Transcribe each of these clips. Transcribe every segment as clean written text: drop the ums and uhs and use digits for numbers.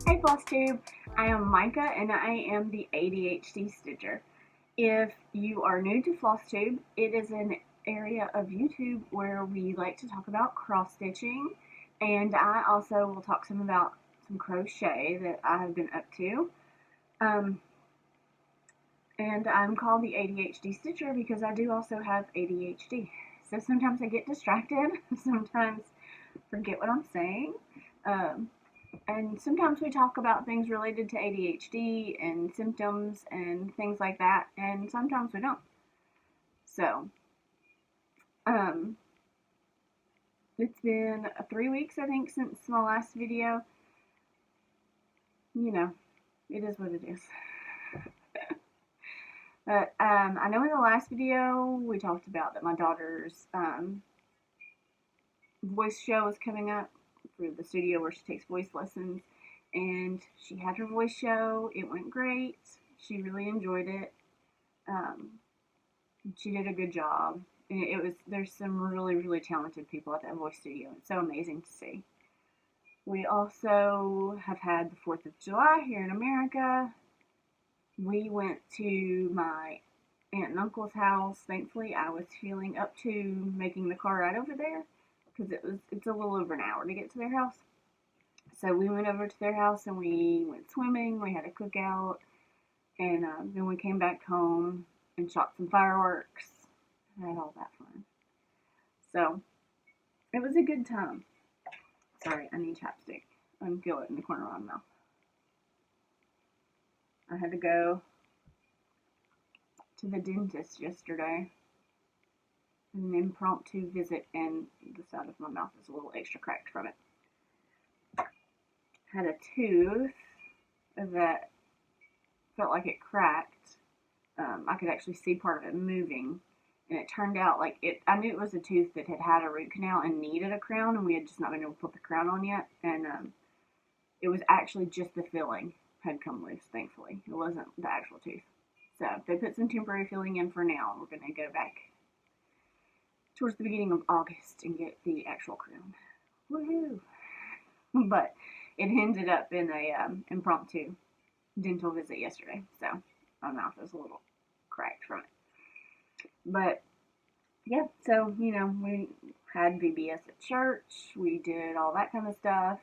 Hey FlossTube, I am Micah and I am the ADHD Stitcher. If you are new to FlossTube, it is an area of YouTube where we like to talk about cross stitching, and I also will talk some about some crochet that I have been up to. Um, and I'm called the ADHD Stitcher because I do also have ADHD. So sometimes I get distracted, sometimes forget what I'm saying. Um, and sometimes we talk about things related to ADHD and symptoms and things like that, and sometimes we don't. So, um, it's been 3 weeks, I think, since my last video. You know, it is what it is. But I know in the last video we talked about that my daughter's voice show is coming up for the studio where she takes voice lessons, and she had her voice show. It went great. She really enjoyed it. She did a good job. There's some really talented people at that voice studio. It's so amazing to see. We also have had the 4th of July here in America. We went to my aunt and uncle's house. Thankfully, I was feeling up to making the car ride over there because it's a little over an hour to get to their house. So we went over to their house and we went swimming. We had a cookout, and then we came back home and shot some fireworks. I had all that fun. So it was a good time. Sorry, I need chapstick. I can feel it in the corner of my mouth. I had to go to the dentist yesterday. An impromptu visit, and the side of my mouth is a little extra cracked from it. Had a tooth that felt like it cracked. I could actually see part of it moving, and it turned out like I knew it was a tooth that had a root canal and needed a crown, and we had just not been able to put the crown on yet, and it was actually just the filling had come loose, thankfully. It wasn't the actual tooth. So they put some temporary filling in for now, and we're going to go back towards the beginning of August and get the actual crown. Woohoo! But it ended up in a impromptu dental visit yesterday, so my mouth is a little cracked from it. But yeah, so we had VBS at church. We did all that kind of stuff.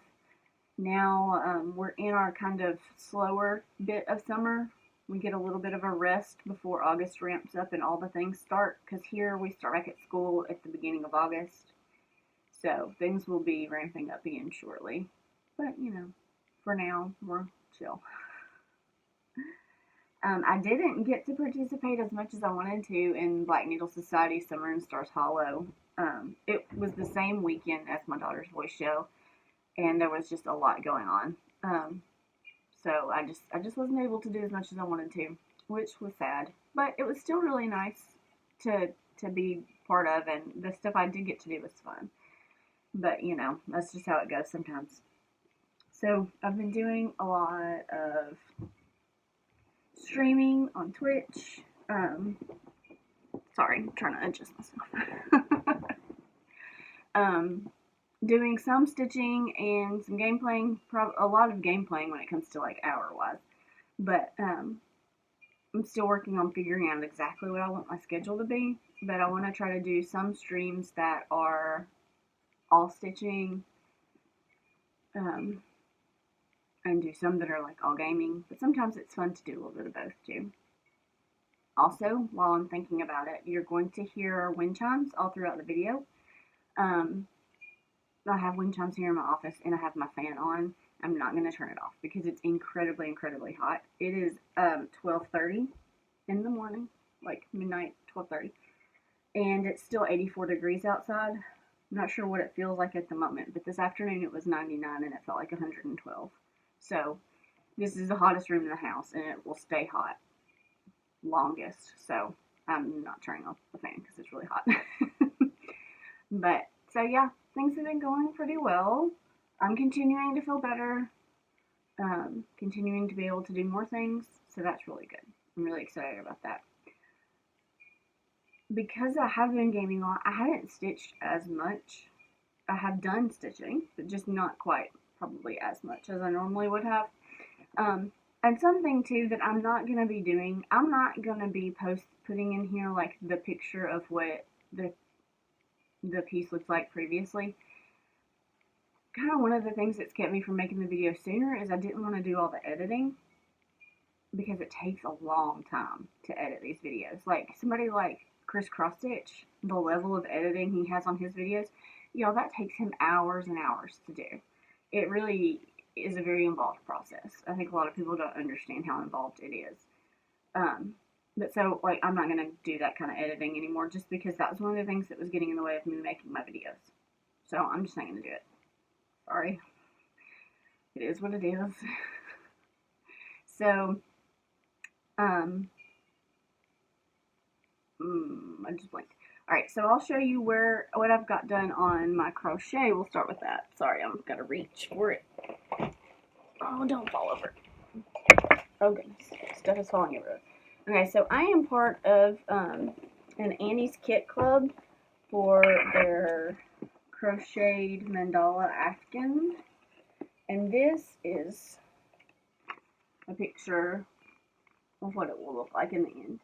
Now we're in our kind of slower bit of summer. We get a little bit of a rest before August ramps up and all the things start, because here we start back at school at the beginning of August. So things will be ramping up again shortly. But, for now, we're chill. I didn't get to participate as much as I wanted to in Black Needle Society Summer in Stars Hollow. It was the same weekend as my daughter's voice show, and there was just a lot going on. So I just wasn't able to do as much as I wanted to, which was sad. But it was still really nice to be part of, and the stuff I did get to do was fun. But, that's just how it goes sometimes. So I've been doing a lot of streaming on Twitch. Sorry, I'm trying to adjust myself. Doing some stitching and some game playing, a lot of game playing when it comes to like hour-wise. But I'm still working on figuring out exactly what I want my schedule to be. But I want to try to do some streams that are all stitching, and do some that are like all gaming. But sometimes it's fun to do a little bit of both too. Also, while I'm thinking about it, you're going to hear wind chimes all throughout the video. I have wind chimes here in my office, and I have my fan on. I'm not going to turn it off because it's incredibly hot. It is 12:30 in the morning, like midnight, 12:30, and it's still 84 degrees outside. I'm not sure what it feels like at the moment, but this afternoon it was 99 and it felt like 112. So this is the hottest room in the house, and it will stay hot longest. So I'm not turning off the fan because it's really hot. But so yeah, things have been going pretty well. I'm continuing to feel better, continuing to be able to do more things, so that's really good. I'm really excited about that. Because I have been gaming a lot, I haven't stitched as much. I have done stitching, but just not quite probably as much as I normally would have. And something too that I'm not going to be doing, I'm not going to be putting in here like the picture of what the piece looks like previously. Kind of one of the things that's kept me from making the video sooner is I didn't want to do all the editing, because it takes a long time to edit these videos. Like somebody like Chris Cross Stitch, the level of editing he has on his videos, that takes him hours and hours to do. It really is a very involved process. I think a lot of people don't understand how involved it is. But so, like, I'm not going to do that kind of editing anymore, just because that was one of the things that was getting in the way of me making my videos. So I'm just not going to do it. Sorry. It is what it is. So, I just blanked. Alright, so I'll show you what I've got done on my crochet. We'll start with that. Sorry, I've got to reach for it. Oh, don't fall over. Oh, goodness. Stuff is falling everywhere. Okay, so I am part of an Annie's Kit Club for their crocheted mandala afghan. And this is a picture of what it will look like in the end.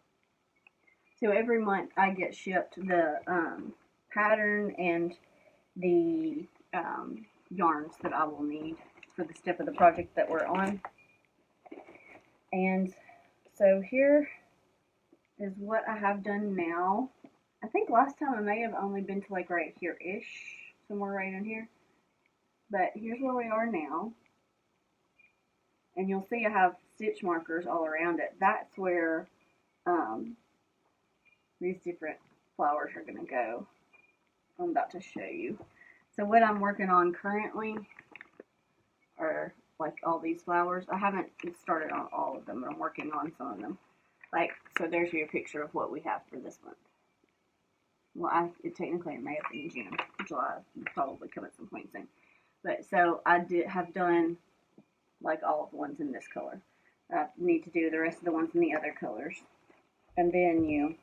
So every month I get shipped the pattern and the yarns that I will need for the step of the project that we're on. And so here is what I have done now. I think last time I may have only been to like right here-ish, somewhere right in here. But here's where we are now. And you'll see I have stitch markers all around it. That's where these different flowers are going to go. I'm about to show you. So what I'm working on currently are like all these flowers. I haven't started on all of them, but I'm working on some of them. Like, so there's your picture of what we have for this month. Well, technically it may have been June. July will probably come at some point soon. But so I have done like all of the ones in this color. I need to do the rest of the ones in the other colors. And then you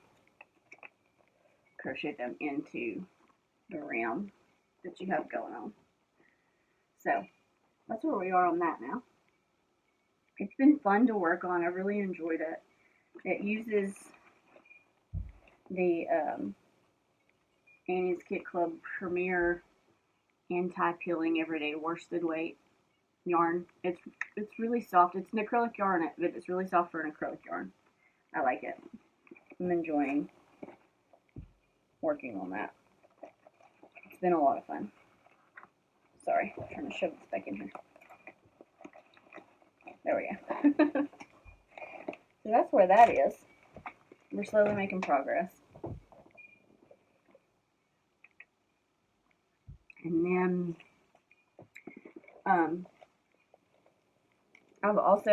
crochet them into the rim that you have going on. So that's where we are on that now. It's been fun to work on. I really enjoyed it. It uses the Annie's Kit Club Premier Anti-Peeling Everyday Worsted Weight yarn. It's really soft. It's an acrylic yarn, but it's really soft for an acrylic yarn. I like it. I'm enjoying working on that. It's been a lot of fun. Sorry, I'm trying to shove this back in here. There we go. So that's where that is. We're slowly making progress. And then I've also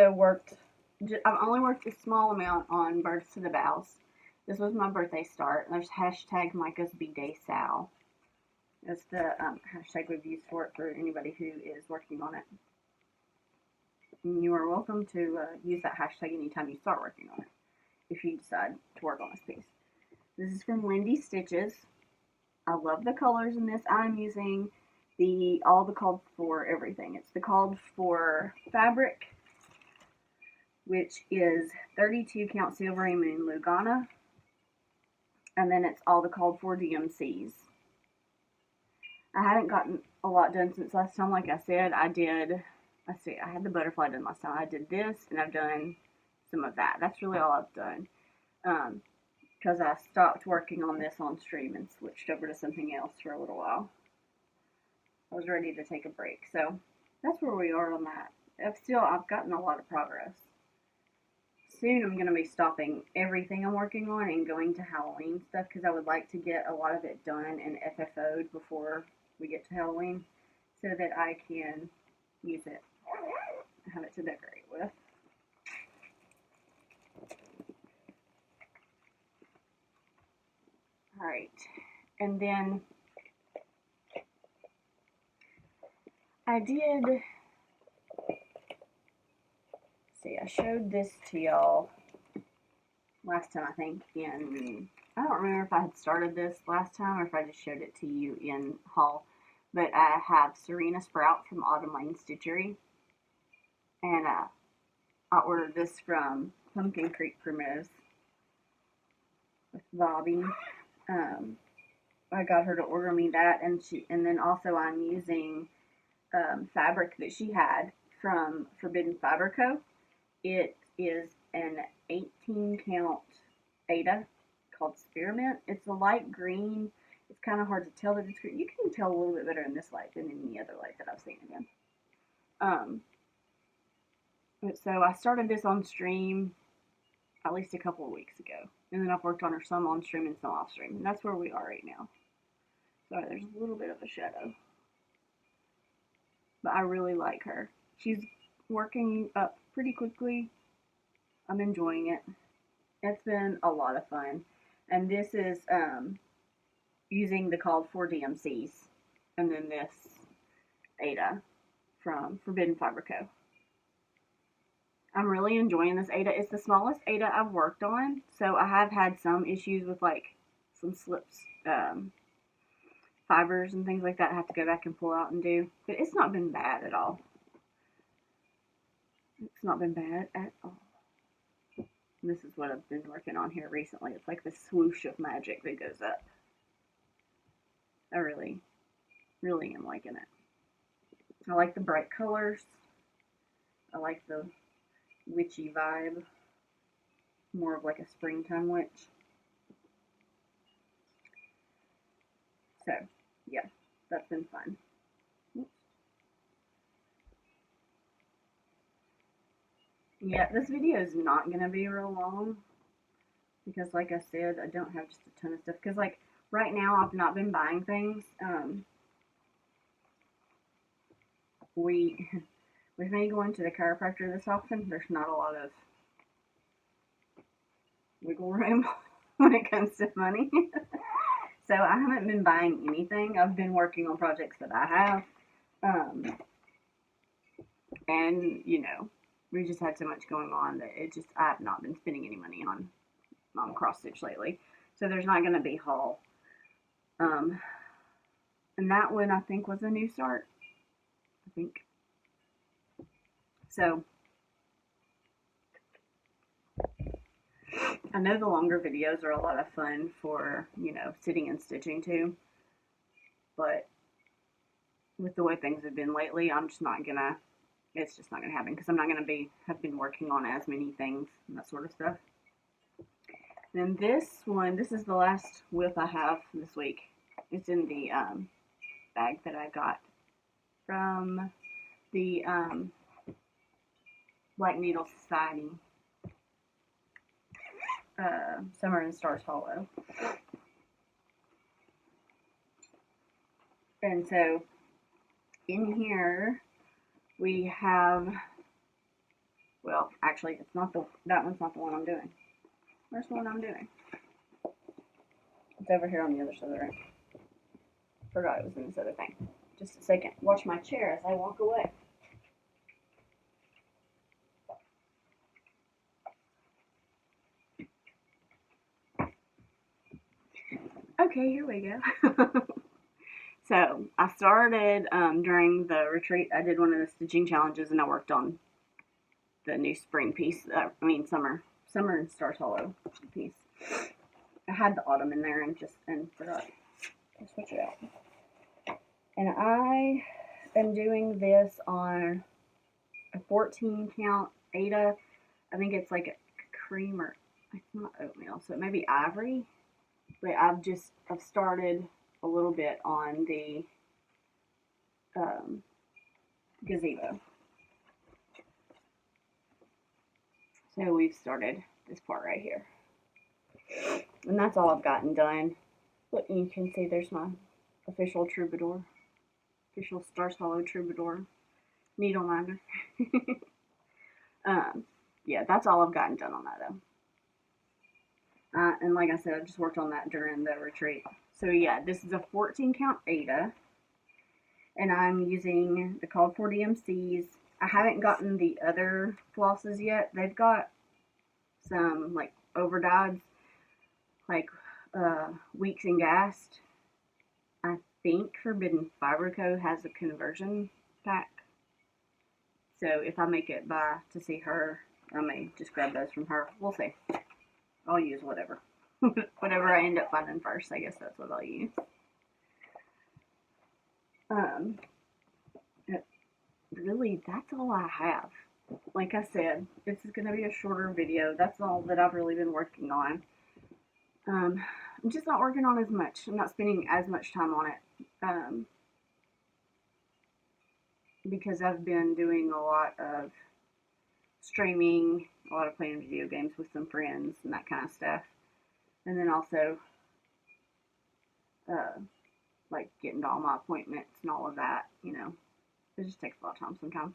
I've only worked a small amount on Birds to the Bows. This was my birthday start. There's hashtag Micah's B-Day Sal. That's the hashtag we've used for it for anybody who is working on it. And you are welcome to use that hashtag anytime you start working on it, if you decide to work on this piece. This is from Lindy Stitches. I love the colors in this. I'm using all the called for everything. It's the called for fabric, which is 32 count Silvery Moon Lugana. And then it's all the called for DMCs. I haven't gotten a lot done since last time. Like I said, I had the butterfly done last time. I did this, and I've done some of that. That's really all I've done. Because I stopped working on this on stream and switched over to something else for a little while. I was ready to take a break. So that's where we are on that. I've gotten a lot of progress. Soon I'm going to be stopping everything I'm working on and going to Halloween stuff, because I would like to get a lot of it done and FFO'd before we get to Halloween, so that I can use it and have it to decorate with. Alright, and then I showed this to y'all last time, I think, I don't remember if I had started this last time or if I just showed it to you in haul, but I have Serena Sprout from Autumn Lane Stitchery, and I ordered this from Pumpkin Creek Primrose with Bobby. I got her to order me that, and then also I'm using fabric that she had from Forbidden Fiber Co. It is an 18 count Aida called Spearmint. It's a light green. It's kind of hard to tell that it's green. You can tell a little bit better in this light than in any other light that I've seen it in. So I started this on stream at least a couple of weeks ago. And then I've worked on her some on stream and some off stream. And that's where we are right now. Sorry, there's a little bit of a shadow. But I really like her. She's working up pretty quickly. I'm enjoying it. It's been a lot of fun. And this is using the called 4 DMCs. And then this Aida from Forbidden Fiber Co. I'm really enjoying this Aida. It's the smallest Aida I've worked on. So I have had some issues with like some slips, fibers and things like that I have to go back and pull out and do. But it's not been bad at all. It's not been bad at all. And this is what I've been working on here recently. It's like this swoosh of magic that goes up. I really, really am liking it. I like the bright colors. I like the witchy vibe. More of like a springtime witch. So, yeah, that's been fun. Yeah, this video is not going to be real long. Because like I said, I don't have just a ton of stuff. Because like, right now I've not been buying things. With me going to the chiropractor this often, there's not a lot of wiggle room when it comes to money. So I haven't been buying anything. I've been working on projects that I have. And, you know, we just had so much going on that I have not been spending any money on cross stitch lately. So there's not going to be haul. And that one I think was a new start. I think. So, I know the longer videos are a lot of fun for, you know, sitting and stitching too. But with the way things have been lately, it's just not going to happen because I'm not going to have been working on as many things and that sort of stuff. Then this one, this is the last whip I have this week. It's in the bag that I got from the Black Needle Society Summer and Stars Hollow. And so in here we have, well, actually it's not that one's not the one I'm doing. Where's the one I'm doing? It's over here on the other side of the room. Forgot it was in this other thing. Just a second. Watch my chair as I walk away. Okay, here we go. So, I started during the retreat. I did one of the stitching challenges and I worked on the new spring piece. Summer and Stars Hollow piece. I had the autumn in there and forgot to switch it out. And I am doing this on a 14 count Aida. I think it's like a cream or it's not oatmeal, so it may be ivory. But I've started a little bit on the gazebo. So we've started this part right here. And that's all I've gotten done. But you can see there's my official troubadour. Official Stars Hollow troubadour needle minder. Yeah, that's all I've gotten done on that though. And like I said, I just worked on that during the retreat. So yeah, this is a 14 count Aida. And I'm using the called 4 DMCs. I haven't gotten the other flosses yet. They've got some like overdyed, like Weeks and Gast. I think Forbidden Fiber Co. has a conversion pack. So if I make it by to see her, I may just grab those from her. We'll see. I'll use whatever. Whatever I end up finding first, I guess that's what I'll use. Really, that's all I have. Like I said, this is going to be a shorter video. That's all that I've really been working on. I'm just not working on as much. I'm not spending as much time on it. Because I've been doing a lot of streaming, a lot of playing video games with some friends and that kind of stuff. And then also, like getting to all my appointments and all of that, you know. It just takes a lot of time sometimes.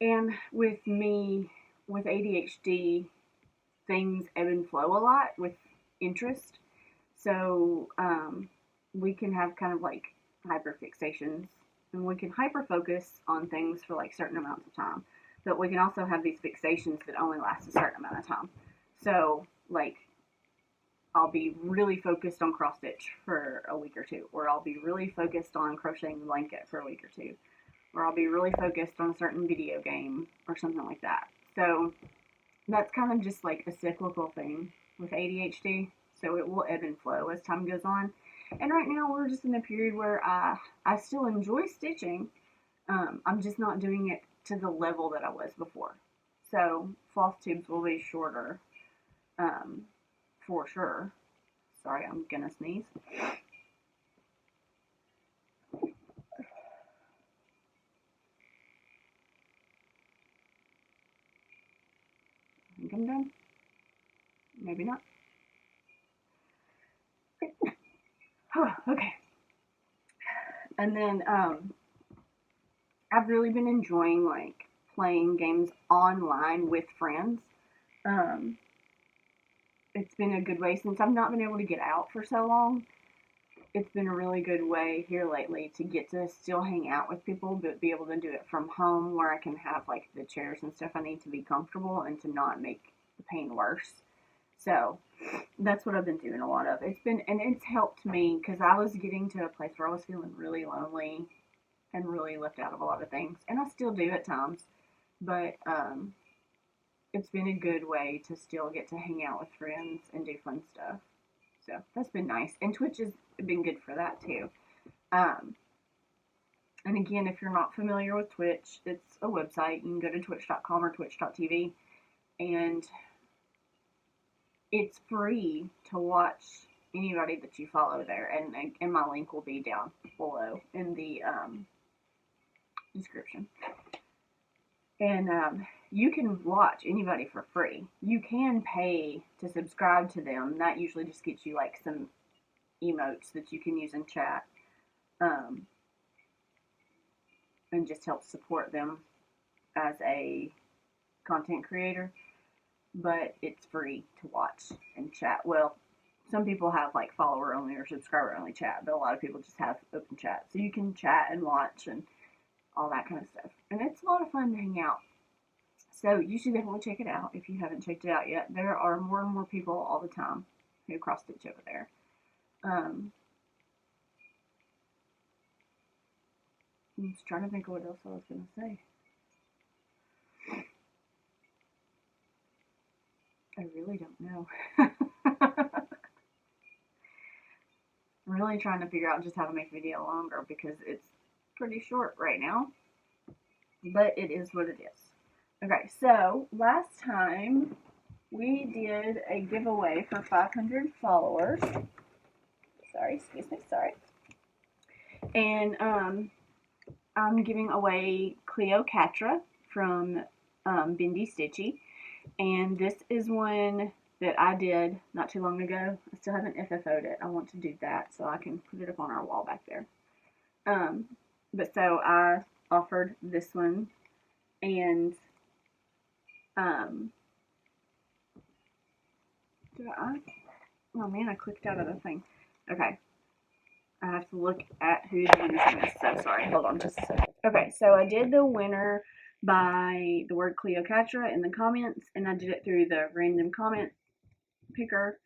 And with me, with ADHD, things ebb and flow a lot with interest. So, we can have kind of like hyperfixations, and we can hyperfocus on things for like certain amounts of time. But we can also have these fixations that only last a certain amount of time. So, like, I'll be really focused on cross stitch for a week or two, or I'll be really focused on crocheting a blanket for a week or two, or I'll be really focused on a certain video game or something like that. So that's kind of just like a cyclical thing with ADHD. So it will ebb and flow as time goes on. And right now we're just in a period where I still enjoy stitching. I'm just not doing it to the level that I was before. So floss tubes will be shorter. For sure. Sorry, I'm gonna sneeze. I think I'm done. Maybe not. Okay. And then, I've really been enjoying, like, playing games online with friends. It's been a good way since I've not been able to get out for so long. It's been a really good way here lately to get to still hang out with people, but be able to do it from home where I can have like the chairs and stuff I need to be comfortable and to not make the pain worse. So that's what I've been doing a lot of. It's helped me because I was getting to a place where I was feeling really lonely and really left out of a lot of things, and I still do at times, but it's been a good way to still get to hang out with friends and do fun stuff. So that's been nice. And Twitch has been good for that too. And again, if you're not familiar with Twitch, it's a website. You can go to twitch.com or twitch.tv. And it's free to watch anybody that you follow there. And my link will be down below in the description. And you can watch anybody for free. You can pay to subscribe to them. That usually just gets you like some emotes that you can use in chat. And just helps support them as a content creator. But it's free to watch and chat. Well, some people have like follower only or subscriber only chat, but a lot of people just have open chat. So you can chat and watch and all that kind of stuff. And it's a lot of fun to hang out. So you should definitely check it out if you haven't checked it out yet. There are more and more people all the time who cross stitch over there. I'm just trying to think of what else I was going to say. I really don't know. I'm really trying to figure out just how to make a video longer because it's pretty short right now. But it is what it is. Okay, so last time we did a giveaway for 500 followers. Sorry, excuse me, sorry. And I'm giving away Cleocatra from Bendy Stitchy. And this is one that I did not too long ago. I still haven't FFO'd it. I want to do that so I can put it up on our wall back there. But so I offered this one, and oh man, I clicked out of the thing. Okay. I have to look at who's using this. So sorry. Hold on just a second. Okay, so I did the winner by the word Cleocatra in the comments, and I did it through the random comment picker,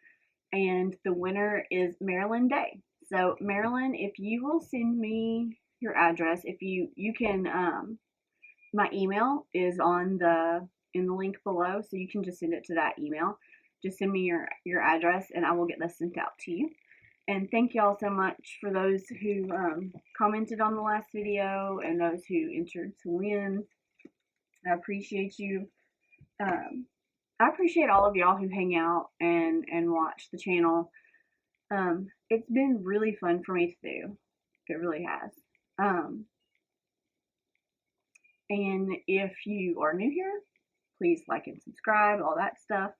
and the winner is Marilyn Day. So Marilyn, if you will send me your address, if you can, my email is in the link below, so you can just send it to that email. Just send me your address, and I will get this sent out to you. And thank y'all so much for those who commented on the last video and those who entered to win. I appreciate you. I appreciate all of y'all who hang out and watch the channel. It's been really fun for me to do. It really has. And if you are new here, please like and subscribe, all that stuff.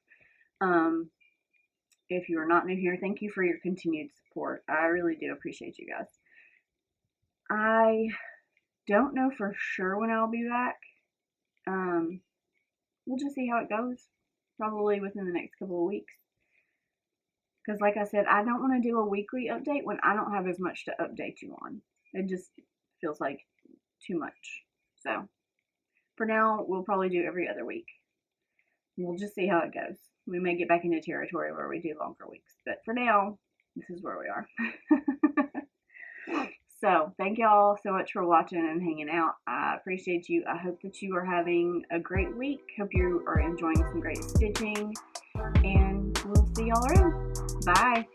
If you are not new here, thank you for your continued support. I really do appreciate you guys. I don't know for sure when I'll be back. We'll just see how it goes. Probably within the next couple of weeks. Because like I said, I don't want to do a weekly update when I don't have as much to update you on. It just feels like too much. So, for now, we'll probably do every other week. We'll just see how it goes. We may get back into territory where we do longer weeks. But for now, this is where we are. So, thank y'all so much for watching and hanging out. I appreciate you. I hope that you are having a great week. Hope you are enjoying some great stitching. And we'll see y'all around. Bye.